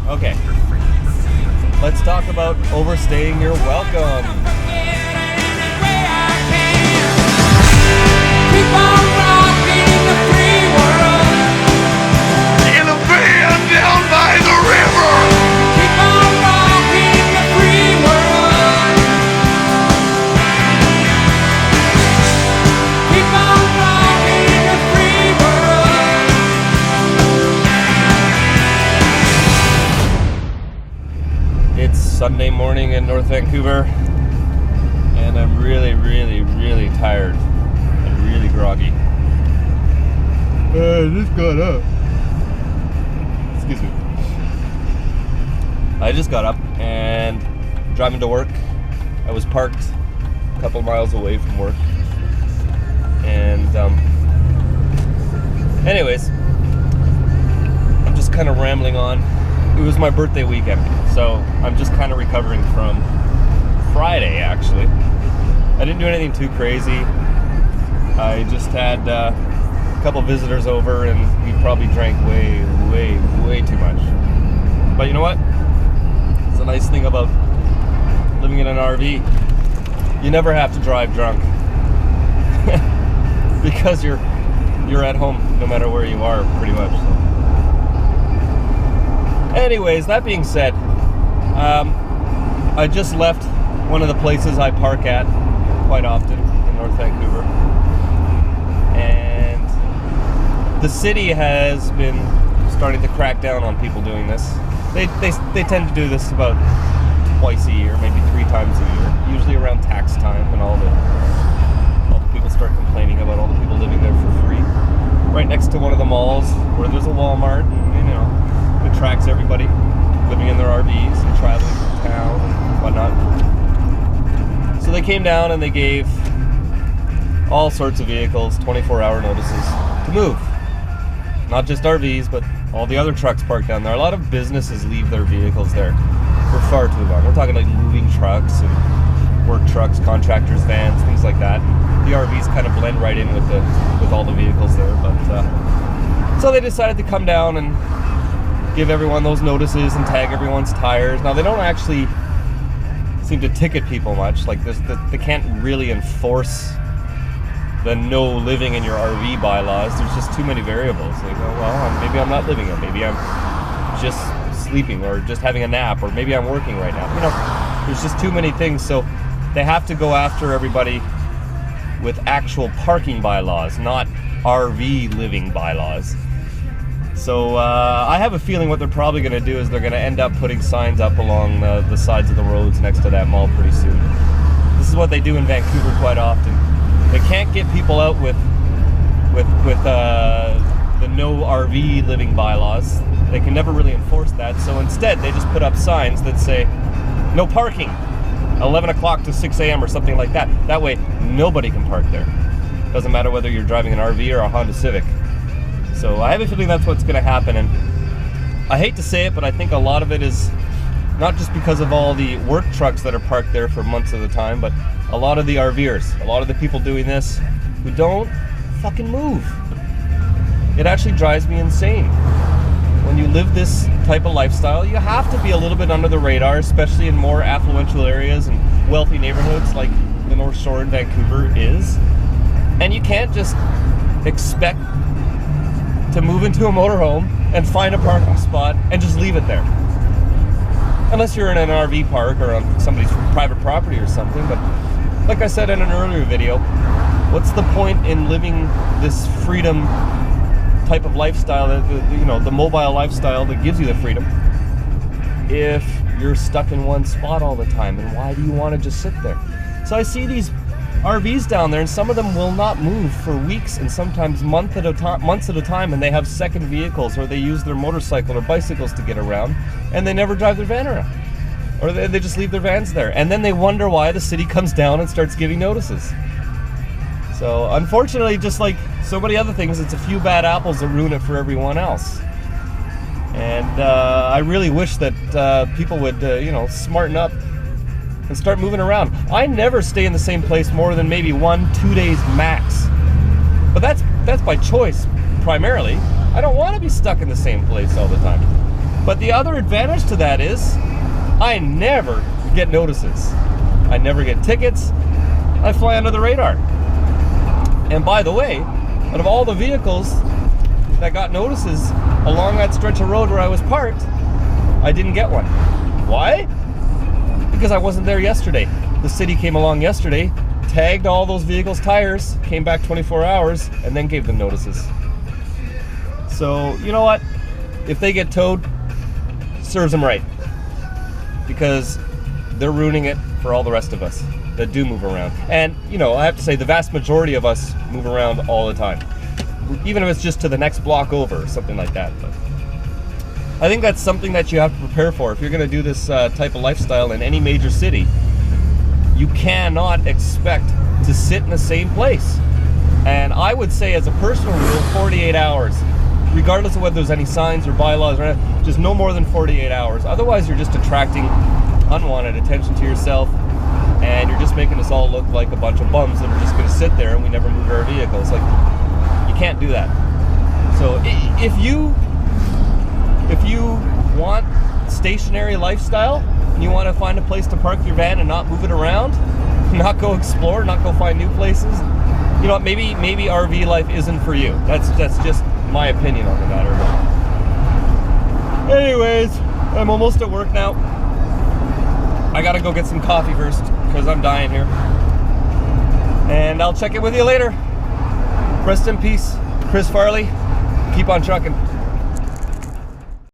Okay. Let's talk about overstaying your welcome. Keep on rocking the free world. In a van down by the river. Keep on rocking the free world. Keep on rocking the free world. It's Sunday morning in North Vancouver, and I'm really tired and really groggy. I just got up. Excuse me. I just got up and driving to work. I was parked a couple miles away from work. And anyways, I'm just kind of rambling on. It was my birthday weekend, so I'm just kind of recovering from Friday, actually. I didn't do anything too crazy. I just had a couple visitors over, and we probably drank way too much. But you know what? It's a nice thing about living in an RV. You never have to drive drunk. Because you're at home no matter where you are, pretty much. So. Anyways, that being said, I just left one of the places I park at quite often in North Vancouver, and the city has been starting to crack down on people doing this. They tend to do this about twice a year, maybe 3 times a year, usually around tax time, and all the people start complaining about all the people living there for free. Right next to one of the malls where there's a Walmart, and it attracts everybody living in their RVs and traveling from town and whatnot. So they came down and they gave all sorts of vehicles 24-hour notices to move. Not just RVs, but all the other trucks parked down there. A lot of businesses leave their vehicles there for far too long. We're talking like moving trucks and work trucks, contractors' vans, things like that. The RVs kind of blend right in with all the vehicles there. But so they decided to come down and give everyone those notices and tag everyone's tires. Now, they don't actually seem to ticket people much. Like, they can't really enforce the no living in your RV bylaws. There's just too many variables. They go, well, maybe I'm not living it. Maybe I'm just sleeping or just having a nap, or maybe I'm working right now. There's just too many things. So they have to go after everybody with actual parking bylaws, not RV living bylaws. So I have a feeling what they're probably going to do is they're going to end up putting signs up along the sides of the roads next to that mall pretty soon. This is what they do in Vancouver quite often. They can't get people out with the no RV living bylaws. They can never really enforce that. So instead, they just put up signs that say no parking, 11 o'clock to 6 a.m. or something like that. That way, nobody can park there. Doesn't matter whether you're driving an RV or a Honda Civic. So I have a feeling that's what's going to happen, and I hate to say it, but I think a lot of it is not just because of all the work trucks that are parked there for months at a time, but a lot of the RVers, a lot of the people doing this who don't fucking move. It actually drives me insane. When you live this type of lifestyle, you have to be a little bit under the radar, especially in more affluential areas and wealthy neighborhoods like the North Shore in Vancouver is. And you can't just expect to move into a motorhome and find a parking spot and just leave it there. Unless you're in an RV park or on somebody's private property or something. But like I said in an earlier video, what's the point in living this freedom type of lifestyle, the mobile lifestyle that gives you the freedom, if you're stuck in one spot all the time? And why do you want to just sit there? So I see these RVs down there, and some of them will not move for weeks and sometimes months at a time, and they have second vehicles, or they use their motorcycle or bicycles to get around, and they never drive their van around, or they just leave their vans there, and then they wonder why the city comes down and starts giving notices. So unfortunately, just like so many other things, it's a few bad apples that ruin it for everyone else. And I really wish that people would smarten up and start moving around. I never stay in the same place more than maybe 1-2 days max. But that's by choice primarily. I don't want to be stuck in the same place all the time. But the other advantage to that is I never get notices. I never get tickets. I fly under the radar. And by the way, out of all the vehicles that got notices along that stretch of road where I was parked, I didn't get one. Why? Because I wasn't there yesterday. The city came along yesterday, tagged all those vehicles' tires, came back 24 hours, and then gave them notices. So, you know what? If they get towed, serves them right. Because they're ruining it for all the rest of us that do move around. And, you know, I have to say the vast majority of us move around all the time. Even if it's just to the next block over or something like that. But I think that's something that you have to prepare for. If you're going to do this type of lifestyle in any major city, you cannot expect to sit in the same place. And I would say as a personal rule, 48 hours. Regardless of whether there's any signs or bylaws or anything, just no more than 48 hours. Otherwise, you're just attracting unwanted attention to yourself, and you're just making us all look like a bunch of bums that are just going to sit there and we never move our vehicles. Like, you can't do that. So if you want stationary lifestyle and you want to find a place to park your van and not move it around, not go explore, not go find new places, you know what, maybe RV life isn't for you. That's just my opinion on the matter. Anyways, I'm almost at work now. I gotta go get some coffee first because I'm dying here. And I'll check in with you later. Rest in peace, Chris Farley. Keep on trucking.